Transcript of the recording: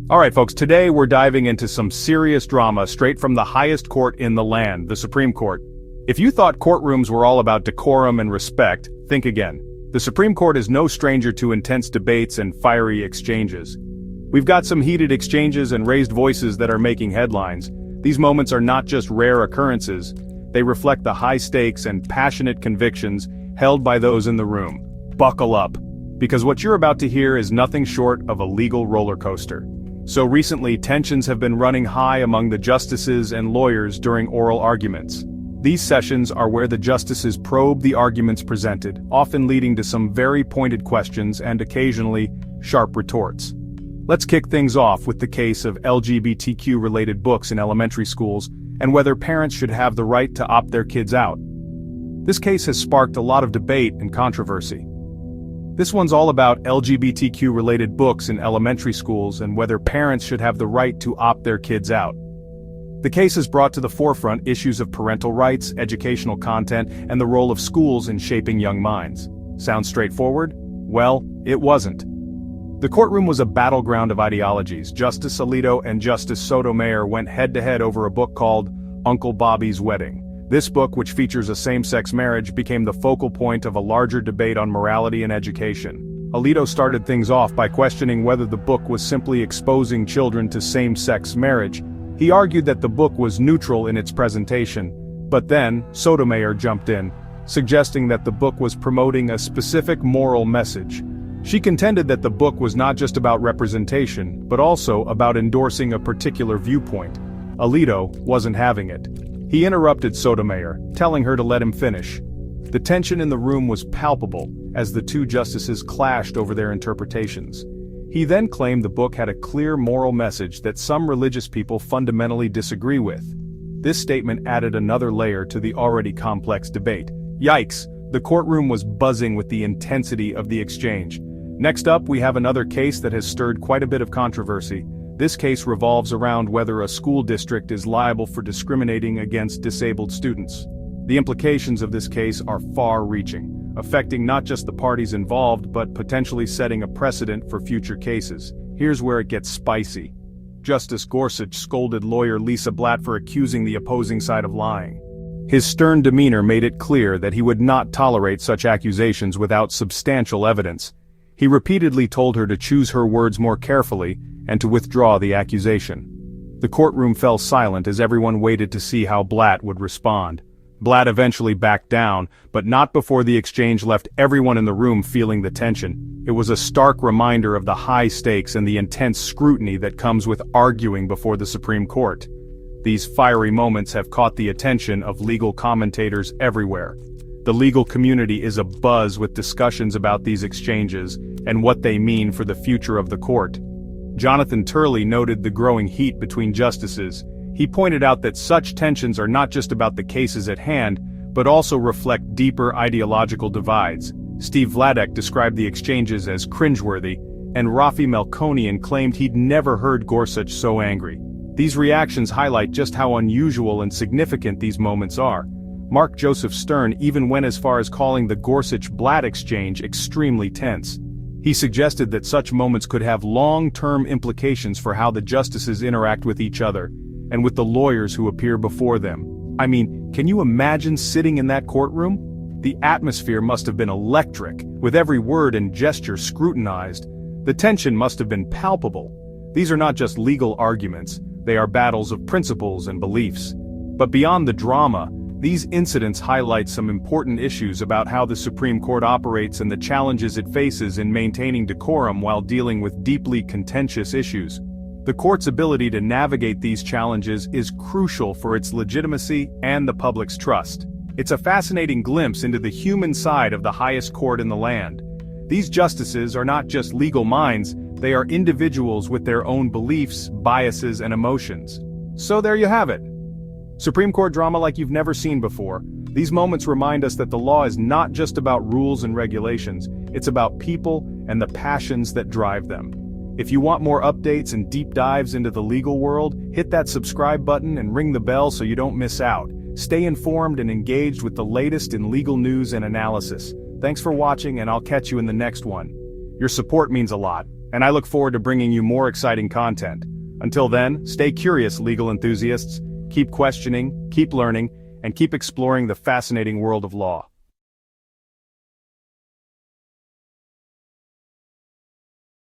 Alright folks, today we're diving into some serious drama straight from the highest court in the land, the Supreme Court. If you thought courtrooms were all about decorum and respect, think again. The Supreme Court is no stranger to intense debates and fiery exchanges. We've got some heated exchanges and raised voices that are making headlines. These moments are not just rare occurrences, they reflect the high stakes and passionate convictions held by those in the room. Buckle up, because what you're about to hear is nothing short of a legal roller coaster. So recently, tensions have been running high among the justices and lawyers during oral arguments. These sessions are where the justices probe the arguments presented, often leading to some very pointed questions and occasionally sharp retorts. Let's kick things off with the case of LGBTQ-related books in elementary schools and whether parents should have the right to opt their kids out. This case has sparked a lot of debate and controversy. This one's all about LGBTQ-related books in elementary schools and whether parents should have the right to opt their kids out. The case has brought to the forefront issues of parental rights, educational content, and the role of schools in shaping young minds. Sounds straightforward? Well, it wasn't. The courtroom was a battleground of ideologies. Justice Alito and Justice Sotomayor went head-to-head over a book called Uncle Bobby's Wedding. This book, which features a same-sex marriage, became the focal point of a larger debate on morality and education. Alito started things off by questioning whether the book was simply exposing children to same-sex marriage. He argued that the book was neutral in its presentation, but then Sotomayor jumped in, suggesting that the book was promoting a specific moral message. She contended that the book was not just about representation, but also about endorsing a particular viewpoint. Alito wasn't having it. He interrupted Sotomayor, telling her to let him finish. The tension in the room was palpable as the two justices clashed over their interpretations. He then claimed the book had a clear moral message that some religious people fundamentally disagree with. This statement added another layer to the already complex debate. Yikes! The courtroom was buzzing with the intensity of the exchange. Next up, we have another case that has stirred quite a bit of controversy. This case revolves around whether a school district is liable for discriminating against disabled students. The implications of this case are far-reaching, affecting not just the parties involved but potentially setting a precedent for future cases. Here's where it gets spicy. Justice Gorsuch scolded lawyer Lisa Blatt for accusing the opposing side of lying. His stern demeanor made it clear that he would not tolerate such accusations without substantial evidence. He repeatedly told her to choose her words more carefully and to withdraw the accusation. The courtroom fell silent as everyone waited to see how Blatt would respond. Blatt eventually backed down, but not before the exchange left everyone in the room feeling the tension. It was a stark reminder of the high stakes and the intense scrutiny that comes with arguing before the Supreme Court. These fiery moments have caught the attention of legal commentators everywhere. The legal community is abuzz with discussions about these exchanges and what they mean for the future of the court. Jonathan Turley noted the growing heat between justices. He pointed out that such tensions are not just about the cases at hand, but also reflect deeper ideological divides. Steve Vladek described the exchanges as cringeworthy, and Rafi Melkonian claimed he'd never heard Gorsuch so angry. These reactions highlight just how unusual and significant these moments are. Mark Joseph Stern even went as far as calling the Gorsuch-Blatt exchange extremely tense. He suggested that such moments could have long-term implications for how the justices interact with each other, and with the lawyers who appear before them. I mean, can you imagine sitting in that courtroom? The atmosphere must have been electric, with every word and gesture scrutinized. The tension must have been palpable. These are not just legal arguments, they are battles of principles and beliefs. But beyond the drama, these incidents highlight some important issues about how the Supreme Court operates and the challenges it faces in maintaining decorum while dealing with deeply contentious issues. The court's ability to navigate these challenges is crucial for its legitimacy and the public's trust. It's a fascinating glimpse into the human side of the highest court in the land. These justices are not just legal minds, they are individuals with their own beliefs, biases, and emotions. So there you have it. Supreme Court drama like you've never seen before. These moments remind us that the law is not just about rules and regulations, it's about people and the passions that drive them. If you want more updates and deep dives into the legal world, hit that subscribe button and ring the bell so you don't miss out. Stay informed and engaged with the latest in legal news and analysis. Thanks for watching, and I'll catch you in the next one. Your support means a lot, and I look forward to bringing you more exciting content. Until then, stay curious, legal enthusiasts. Keep questioning, keep learning, and keep exploring the fascinating world of law.